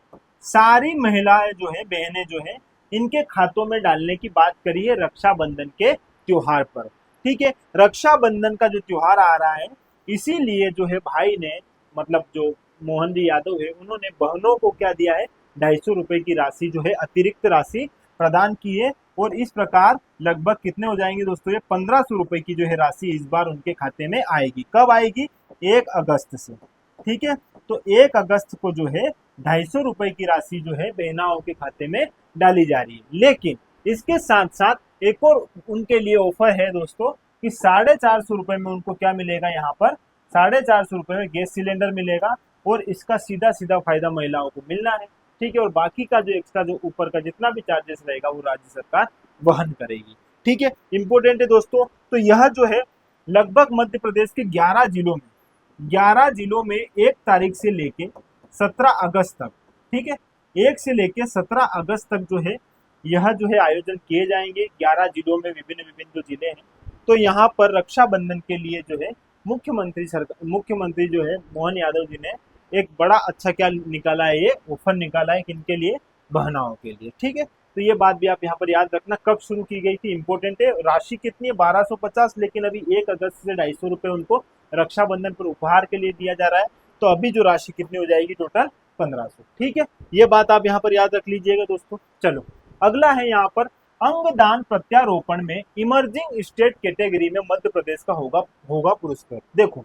सारी महिलाएं जो है, बहनें जो है, इनके खातों में डालने की बात करी है रक्षाबंधन के त्योहार पर। ठीक है, रक्षाबंधन का जो त्योहार आ रहा है, इसीलिए जो है भाई ने, मतलब जो मोहन जी यादव है, उन्होंने बहनों को क्या दिया है, 250 रुपए की राशि जो है, अतिरिक्त राशि प्रदान की है। और इस प्रकार लगभग कितने हो जाएंगे दोस्तों, ये 1500 रुपए की जो है राशि इस बार उनके खाते में आएगी। कब आएगी, 1 अगस्त से। ठीक है, तो 1 अगस्त को जो है 250 रुपए की राशि जो है बहनाओं के खाते में डाली जा रही है। लेकिन इसके साथ साथ एक और उनके लिए ऑफर है दोस्तों, कि 450 रुपए में उनको क्या मिलेगा, यहाँ पर 450 रुपए में गैस सिलेंडर मिलेगा, और इसका सीधा सीधा फायदा महिलाओं को मिलना है। ठीक है, और बाकी का जो एक्स्ट्रा, जो ऊपर का जितना भी चार्जेस रहेगा, वो राज्य सरकार वहन करेगी। ठीक है, इंपोर्टेंट है दोस्तों। तो यह जो है लगभग मध्य प्रदेश के 11 जिलों में 1 तारीख से लेके 17 अगस्त तक, ठीक है, 1 से लेके 17 अगस्त तक जो है यह जो है आयोजन किए जाएंगे 11 जिलों में, विभिन्न विभिन्न जो जिले हैं। तो यहाँ पर रक्षाबंधन के लिए जो है मुख्यमंत्री जो है मोहन यादव जी ने एक बड़ा अच्छा क्या निकाला है, ये ऑफर निकाला है, किनके लिए, बहनाओं के लिए। ठीक है, तो ये बात भी आप यहाँ पर याद रखना, कब शुरू की गई थी, इंपॉर्टेंट है। राशि कितनी है, 1250, लेकिन अभी 1 अगस्त से 250 रुपए उनको रक्षाबंधन पर उपहार के लिए दिया जा रहा है। तो अभी जो राशि कितनी हो जाएगी, टोटल 1500। ठीक है, ये बात आप यहाँ पर याद रख लीजिएगा दोस्तों। चलो अगला है यहाँ पर, अंगदान प्रत्यारोपण में इमर्जिंग स्टेट कैटेगरी में मध्य प्रदेश का होगा पुरस्कार। देखो,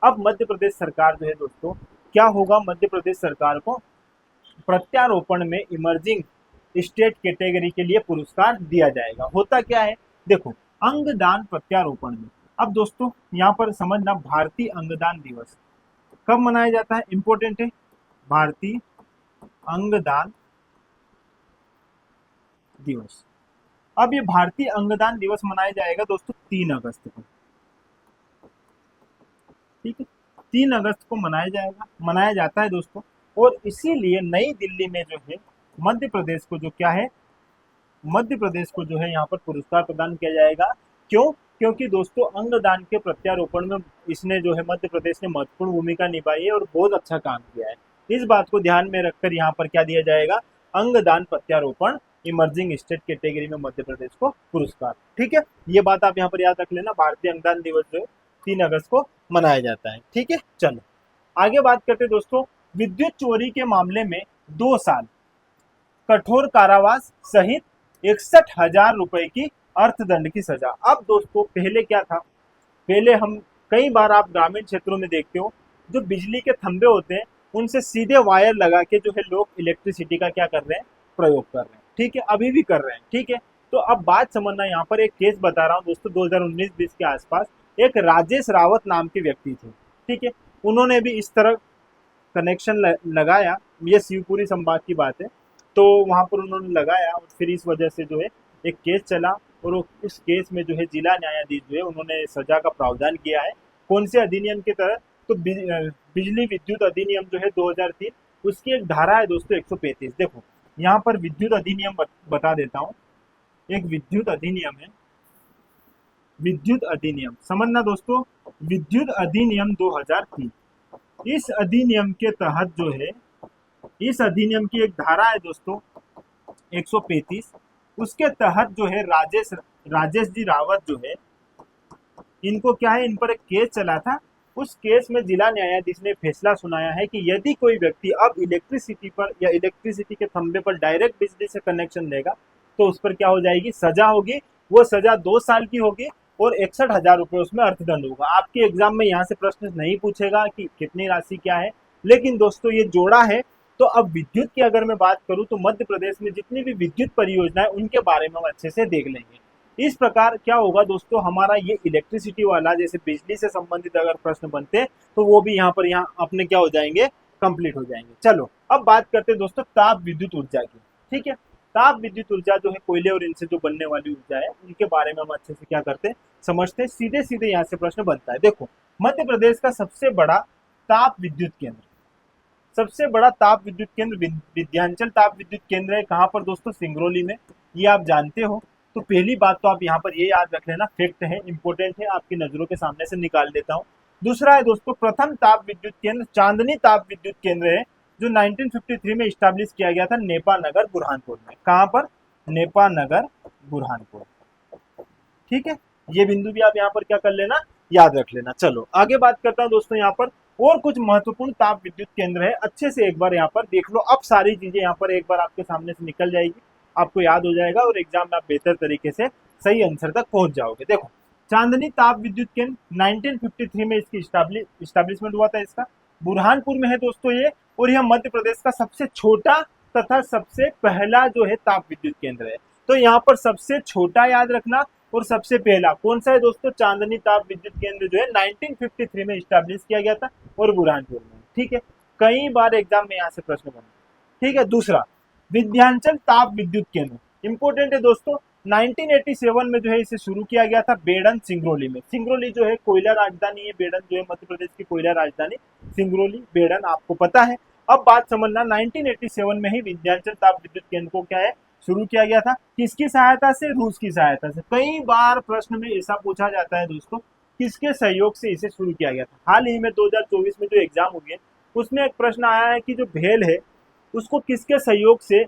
अब मध्य प्रदेश सरकार जो है दोस्तों, क्या होगा, मध्य प्रदेश सरकार को प्रत्यारोपण में इमर्जिंग स्टेट कैटेगरी के लिए पुरस्कार दिया जाएगा। होता क्या है, देखो, अंगदान प्रत्यारोपण में, अब दोस्तों यहाँ पर समझना, भारतीय अंगदान दिवस कब मनाया जाता है, इंपॉर्टेंट है, भारतीय अंगदान दिवस। अब ये भारतीय अंगदान दिवस मनाया जाएगा दोस्तों 3 अगस्त को, ठीक है, 3 अगस्त को मनाया जाता है दोस्तों। और इसीलिए नई दिल्ली में जो है मध्य प्रदेश को जो क्या है, मध्य प्रदेश को जो है यहाँ पर पुरस्कार प्रदान किया जाएगा। क्यों? क्योंकि दोस्तों अंगदान के प्रत्यारोपण में इसने जो है मध्य प्रदेश ने महत्वपूर्ण भूमिका निभाई है और बहुत अच्छा काम किया है। इस बात को ध्यान में रखकर यहाँ पर क्या दिया जाएगा, अंगदान प्रत्यारोपण इमर्जिंग स्टेट कैटेगरी में मध्य प्रदेश को पुरस्कार। ठीक है, ये बात आप यहाँ पर याद रख लेना। भारतीय अंगदान दिवस जो है 3 अगस्त को मनाया जाता है। ठीक है, चलो आगे बात करते हैं दोस्तों। विद्युत चोरी के मामले में 2 साल कठोर कारावास सहित 61,000 रुपए की अर्थदंड की सजा। अब दोस्तों पहले क्या था, पहले हम कई बार आप ग्रामीण क्षेत्रों में देखते हो जो बिजली के खंभे होते हैं उनसे सीधे वायर लगा के जो है लोग इलेक्ट्रिसिटी का क्या कर रहे हैं, प्रयोग कर रहे हैं। ठीक है, अभी भी कर रहे हैं। ठीक है, तो अब बात समझना, यहाँ पर एक केस बता रहा हूँ दोस्तों 2019-20 के आसपास एक राजेश रावत नाम के व्यक्ति थे। ठीक है, उन्होंने भी इस तरह कनेक्शन लगाया, ये शिवपुरी संभाग की बात है, तो वहां पर उन्होंने लगाया और फिर इस वजह से जो है एक केस चला और उस केस में जो है जिला न्यायाधीश जो है उन्होंने सजा का प्रावधान किया है। कौन से अधिनियम के तहत, तो बिजली विद्युत अधिनियम जो है 2003, उसकी एक धारा है दोस्तों 135। देखो यहाँ पर विद्युत अधिनियम बता देता हूँ। एक विद्युत अधिनियम है, विद्युत अधिनियम समझना दोस्तों, विद्युत अधिनियम 2003। इस अधिनियम के तहत जो है, इस अधिनियम की एक धारा है दोस्तों 135, उसके तहत जो है राजेश जी रावत जो है, इनको क्या है, इन पर एक केस चला था। उस केस में जिला न्यायाधीश ने फैसला सुनाया है कि यदि कोई व्यक्ति अब इलेक्ट्रिसिटी पर या इलेक्ट्रिसिटी के खंभे पर डायरेक्ट बिजली से कनेक्शन देगा तो उस पर क्या हो जाएगी, सजा होगी। वो सजा 2 साल की होगी और 61,000 रुपए उसमें अर्थदंड होगा। आपके एग्जाम में यहाँ से प्रश्न नहीं पूछेगा कि कितनी राशि क्या है, लेकिन दोस्तों ये जोड़ा है। तो अब विद्युत की अगर मैं बात करूं तो मध्य प्रदेश में जितनी भी विद्युत परियोजना है उनके बारे में हम अच्छे से देख लेंगे। इस प्रकार क्या होगा दोस्तों, हमारा ये इलेक्ट्रिसिटी वाला जैसे बिजली से संबंधित अगर प्रश्न बनते तो वो भी यहाँ अपने क्या हो जाएंगे, कंप्लीट हो जाएंगे। चलो अब बात करते हैं दोस्तों ताप विद्युत ऊर्जा की। ठीक है, ताप विद्युत ऊर्जा जो है कोयले और इनसे जो बनने वाली ऊर्जा है उनके बारे में हम अच्छे से क्या करते हैं, समझते हैं। सीधे सीधे यहाँ से प्रश्न बनता है। देखो मध्य प्रदेश का सबसे बड़ा ताप विद्युत केंद्र, सबसे बड़ा ताप विद्युत केंद्र विद्यांचल ताप विद्युत केंद्र है। कहाँ पर दोस्तों, सिंगरौली में। ये आप जानते हो। तो पहली बात तो आप यहाँ पर ये याद रख लेना, फैक्ट है, इंपॉर्टेंट है, आपकी नजरों के सामने से निकाल देता हूँ। दूसरा है दोस्तों प्रथम ताप विद्युत केंद्र चांदनी ताप विद्युत केंद्र है, जो 1953 में स्टैब्लिश किया गया था नेपा नगर बुरहानपुर में। कहाँ पर, नेपा नगर बुरहानपुर। ठीक है, ये बिंदु भी आप यहाँ पर क्या कर लेना, याद रख लेना। चलो आगे बात करता हूँ दोस्तों, यहाँ पर और कुछ महत्वपूर्ण ताप विद्युत केंद्र है, अच्छे से एक बार यहाँ पर देख लो। अब सारी चीजें यहाँ पर एक बार आपके सामने से निकल जाएगी, आपको याद हो जाएगा और एग्जाम में आप बेहतर तरीके से सही आंसर तक पहुंच जाओगे। देखो चांदनी ताप विद्युत केंद्र 1953 में इसकी स्टैब्लिशमेंट हुआ था। इसका बुरहानपुर में है दोस्तों ये, और यह मध्य प्रदेश का सबसे छोटा तथा सबसे पहला जो है ताप विद्युत केंद्र है। तो यहाँ पर सबसे छोटा याद रखना और सबसे पहला कौन सा है दोस्तों, चांदनी ताप विद्युत केंद्र जो है 1953 में स्टैब्लिश किया गया था और बुरहानपुर में। ठीक है, कई बार एग्जाम में यहाँ से प्रश्न बने। ठीक है, दूसरा विद्यांचल ताप विद्युत केंद्र, इंपोर्टेंट है दोस्तों। 1987 में जो है इसे शुरू किया गया था बेड़न सिंगरौली में। सिंगरौली जो है कोयला राजधानी है, बेड़न जो है मध्य प्रदेश की कोयला राजधानी, सिंगरौली बेड़न आपको पता है। अब बात समझना, 1987 में ही विद्यांचल ताप विद्युत केंद्र को क्या है, शुरू किया गया था। किसकी सहायता से, रूस की सहायता से। कई बार प्रश्न में ऐसा पूछा जाता है दोस्तों, किसके सहयोग से इसे शुरू किया गया था। हाल ही में 2024 में जो एग्जाम हुई है उसमें एक प्रश्न आया है कि जो भेल है उसको किसके सहयोग से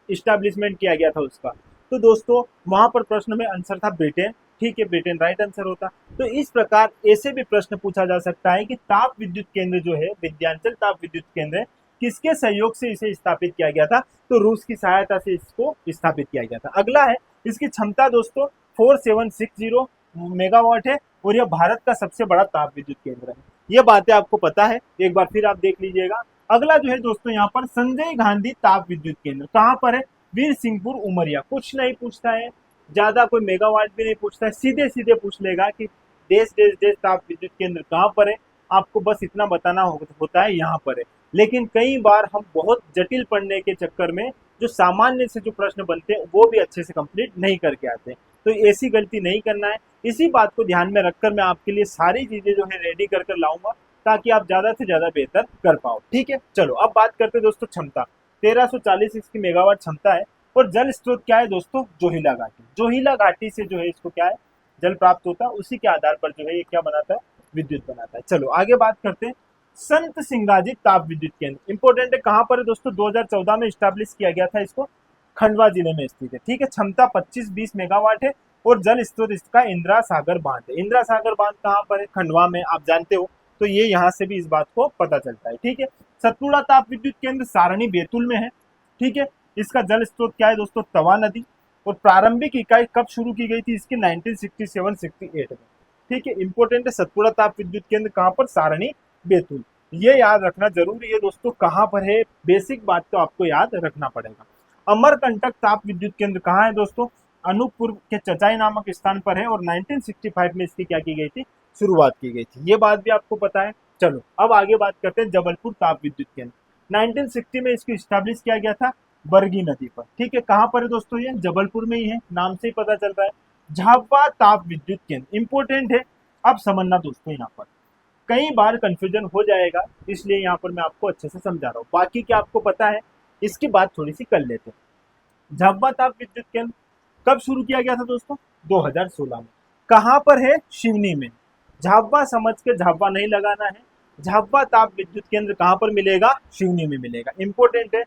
इस्टेब्लिशमेंट किया गया था उसका। तो दोस्तों वहां पर प्रश्न में आंसर था ब्रिटेन। ठीक है, ब्रिटेन राइट आंसर होता। तो इस प्रकार ऐसे भी प्रश्न पूछा जा सकता है कि ताप विद्युत केंद्र जो है विद्यांचल ताप विद्युत केंद्र किसके सहयोग से इसे स्थापित किया गया था, तो रूस की सहायता से इसको स्थापित किया गया था। अगला है इसकी क्षमता दोस्तों 4760 मेगावाट है और यह भारत का सबसे बड़ा ताप विद्युत केंद्र है। ये बातें आपको पता है, एक बार फिर आप देख लीजिएगा। अगला जो है दोस्तों यहाँ पर संजय गांधी ताप विद्युत केंद्र कहाँ पर है, वीर सिंहपुर उमरिया। कुछ नहीं पूछता है, ज्यादा कोई मेगावाट भी नहीं पूछता है, सीधे सीधे पूछ लेगा कि देश ताप विद्युत केंद्र कहाँ पर है। आपको बस इतना बताना होता है यहाँ पर है। लेकिन कई बार हम बहुत जटिल पढ़ने के चक्कर में जो सामान्य से जो प्रश्न बनते हैं वो भी अच्छे से कंप्लीट नहीं करके आते। तो ऐसी गलती नहीं करना है। इसी बात को ध्यान में रखकर मैं आपके लिए सारी चीजें जो है रेडी कर कर लाऊंगा, ताकि आप ज्यादा से ज्यादा बेहतर कर पाओ। ठीक है, चलो अब बात करते हैं दोस्तों क्षमता। 1340 इसकी मेगावाट क्षमता है। और जल स्रोत क्या है दोस्तों? जोहिला घाटी। जोहिला घाटी से जो है इसको क्या है, जल प्राप्त होता है। उसी के आधार पर जो है ये क्या बनाता है, विद्युत बनाता है। चलो आगे बात करते हैं। संत सिंगाजी ताप विद्युत केंद्र इंपोर्टेंट है। कहां पर है दोस्तों? 2014 में स्टैब्लिश किया गया था इसको। खंडवा जिले में स्थित है। ठीक है, क्षमता 25-20 मेगावाट है। और जल स्रोत इसका इंदिरा सागर बांध है। इंदिरा सागर बांध कहाँ पर है? खंडवा में, आप जानते हो। तो ये यहाँ से भी इस बात को पता चलता है। ठीक है, सतपुड़ा ताप विद्युत केंद्र सारणी बैतूल में है। ठीक है, इसका जल स्रोत क्या है दोस्तों? तवा नदी। और प्रारंभिक इकाई कब शुरू की गई थी इसकी? 1967-68 में। ठीक है, इंपोर्टेंट है। सतपुड़ा ताप विद्युत केंद्र कहाँ पर? सारणी बैतूल। ये याद रखना जरूरी है दोस्तों, कहाँ पर है, बेसिक बात तो आपको याद रखना पड़ेगा। अमरकंटक ताप विद्युत केंद्र कहाँ है दोस्तों? अनूपपुर के चचाई नामक स्थान पर है। और 1965 में इसकी क्या की गई थी? शुरुआत की गई थी। ये बात भी आपको पता है। चलो अब आगे बात करते हैं जबलपुर ताप विद्युत केंद्र। 1960 में इसको स्टैब्लिश किया गया था बरगी नदी पर। ठीक है, कहाँ पर है दोस्तों? ये जबलपुर में ही है, नाम से ही पता चल रहा है। झाबुआ ताप विद्युत केंद्र इंपोर्टेंट है। अब समझना दोस्तों, यहाँ पर कई बार कंफ्यूजन हो जाएगा, इसलिए यहाँ पर मैं आपको अच्छे से समझा रहा हूँ। बाकी क्या आपको पता है, इसकी बात थोड़ी सी कर लेते हैं। झाबुआ ताप विद्युत केंद्र कब शुरू किया गया था दोस्तों? 2016 में। कहाँ पर है? शिवनी में। झाबुआ समझ के झाबुआ नहीं लगाना है। झाबुआ ताप विद्युत केंद्र कहाँ पर मिलेगा? शिवनी में मिलेगा। इंपोर्टेंट है,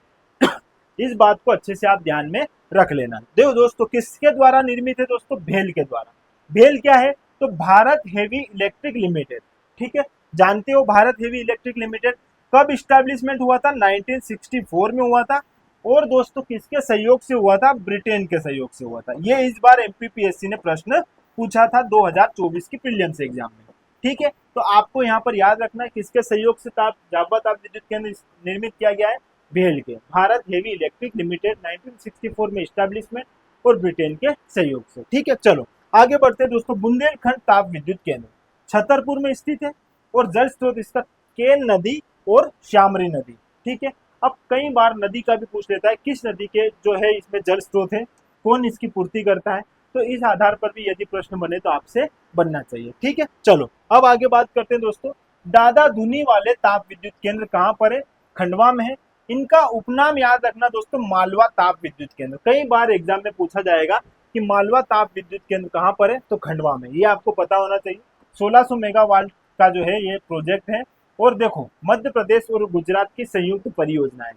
इस बात को अच्छे से आप ध्यान में रख लेना। देखो दोस्तों, किसके द्वारा निर्मित है दोस्तों? भेल के द्वारा। भेल क्या है? तो भारत हेवी इलेक्ट्रिक लिमिटेड। ठीक है, जानते हो भारत हेवी इलेक्ट्रिक लिमिटेड कब स्टैब्लिशमेंट हुआ था? 1964 में हुआ था। और दोस्तों किसके सहयोग से हुआ था? ब्रिटेन के सहयोग से हुआ था। ये इस बार एमपीपीएससी ने प्रश्न पूछा था 2024 की प्रीलिम्स एग्जाम में। ठीक है, तो आपको यहाँ पर याद रखना है किसके सहयोग से झाबुआ ताप विद्युत केंद्र निर्मित किया गया है? भेल के। भारत हेवी इलेक्ट्रिक लिमिटेड 1964 में स्टैब्लिशमेंट और ब्रिटेन के सहयोग से। ठीक है, चलो आगे बढ़ते हैं दोस्तों। बुंदेलखंड ताप विद्युत केंद्र छतरपुर में स्थित है। और जल स्रोत इसका केन नदी और श्यामरी नदी। ठीक है, अब कई बार नदी का भी पूछ लेता है, किस नदी के जो है इसमें जल स्रोत है, कौन इसकी पूर्ति करता है। तो इस आधार पर भी यदि प्रश्न बने तो आपसे बनना चाहिए। ठीक है, चलो अब आगे बात करते हैं दोस्तों। दादा धुनी वाले ताप विद्युत केंद्र कहाँ पर है? खंडवा में है। इनका उपनाम याद रखना दोस्तों, मालवा ताप विद्युत केंद्र। कई बार एग्जाम में पूछा जाएगा कि मालवा ताप विद्युत केंद्र कहाँ पर है, तो खंडवा में। ये आपको पता होना चाहिए। 1600 मेगावाट का जो है ये प्रोजेक्ट है। और देखो, मध्य प्रदेश और गुजरात की संयुक्त परियोजना है।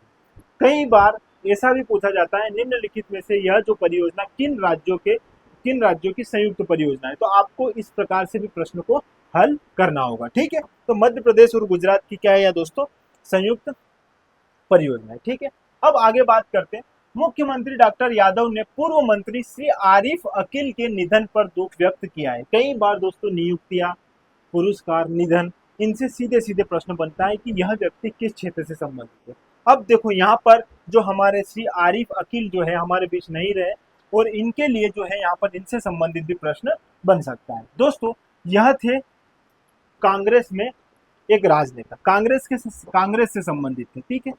कई बार ऐसा भी पूछा जाता है, निम्नलिखित में से यह जो परियोजना किन राज्यों की संयुक्त परियोजना है। तो आपको इस प्रकार से भी प्रश्न को हल करना होगा। ठीक है, तो मध्य प्रदेश और गुजरात की क्या है दोस्तों? संयुक्त परियोजना है। ठीक है, अब आगे बात करते हैं। मुख्यमंत्री डॉक्टर यादव ने पूर्व मंत्री श्री आरिफ अकील के निधन पर दुख व्यक्त किया है। कई बार दोस्तों नियुक्तियां, पुरस्कार, निधन, इनसे सीधे सीधे प्रश्न बनता है कि यह व्यक्ति किस क्षेत्र से संबंधित है। अब देखो यहाँ पर जो हमारे श्री आरिफ अकील जो है हमारे बीच नहीं रहे, और इनके लिए जो है यहाँ पर इनसे संबंधित भी प्रश्न बन सकता है। दोस्तों यह थे कांग्रेस में एक राजनेता, कांग्रेस से संबंधित थे। ठीक है,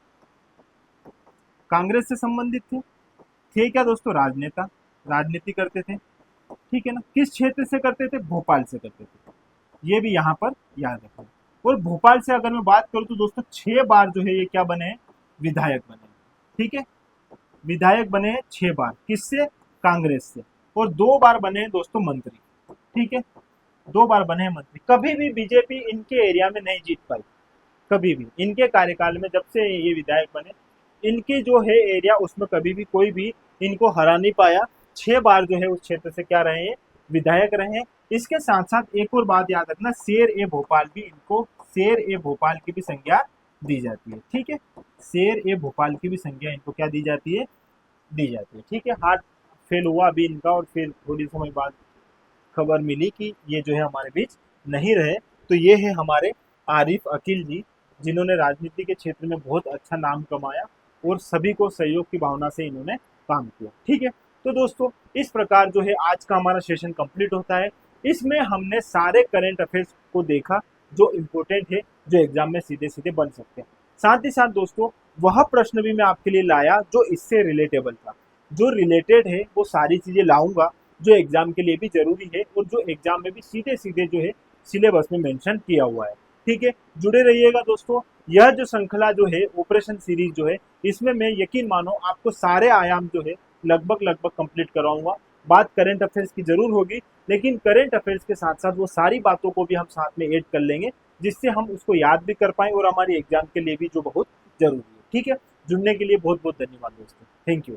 कांग्रेस से संबंधित थे क्या दोस्तों? राजनेता, राजनीति करते थे। ठीक है ना, किस क्षेत्र से करते थे? भोपाल से करते थे। ये भी यहाँ पर याद रखना। और भोपाल से अगर मैं बात करूँ तो दोस्तों 6 बार जो है ये क्या बने हैं? विधायक बने हैं। ठीक है, विधायक बने हैं 6 बार। किससे? कांग्रेस से। और 2 बार बने हैं दोस्तों मंत्री। ठीक है, 2 बार बने हैं मंत्री। कभी भी बीजेपी इनके एरिया में नहीं जीत पाई, कभी भी इनके कार्यकाल में। जब से ये विधायक बने, इनके जो है एरिया, उसमें कभी भी कोई भी इनको हरा नहीं पाया। 6 बार जो है उस क्षेत्र से क्या रहे हैं? विधायक रहे हैं। इसके साथ साथ एक और बात याद रखना, शेर ए भोपाल भी, इनको शेर ए भोपाल की भी संज्ञा दी जाती है। ठीक है, शेर ए भोपाल की भी संज्ञा इनको क्या दी जाती है? दी जाती है। ठीक है, हार्ट फेल हुआ अभी इनका, और फिर थोड़ी समय बाद खबर मिली कि ये जो है हमारे बीच नहीं रहे। तो ये है हमारे आरिफ अकील जी, जिन्होंने राजनीति के क्षेत्र में बहुत अच्छा नाम कमाया और सभी को सहयोग की भावना से इन्होंने काम किया। ठीक है, तो दोस्तों इस प्रकार जो है आज का हमारा सेशन कंप्लीट होता है। इसमें हमने सारे करंट अफेयर्स को देखा जो इम्पोर्टेंट है, जो एग्जाम में सीधे सीधे बन सकते हैं। साथ ही साथ दोस्तों वह प्रश्न भी मैं आपके लिए लाया जो इससे रिलेटेबल था। जो रिलेटेड है वो सारी चीजें लाऊंगा जो एग्जाम के लिए भी जरूरी है और जो एग्जाम में भी सीधे सीधे जो है सिलेबस में मेंशन किया हुआ है। ठीक है, जुड़े रहिएगा दोस्तों। यह जो श्रृंखला जो है ऑपरेशन सीरीज जो है, इसमें मैं यकीन मानो आपको सारे आयाम जो है लगभग लगभग कंप्लीट कराऊंगा। बात करंट अफेयर्स की जरूर होगी, लेकिन करंट अफेयर्स के साथ साथ वो सारी बातों को भी हम साथ में ऐड कर लेंगे, जिससे हम उसको याद भी कर पाए और हमारी एग्जाम के लिए भी जो बहुत जरूरी है। ठीक है, जुड़ने के लिए बहुत बहुत धन्यवाद दोस्तों। Thank you.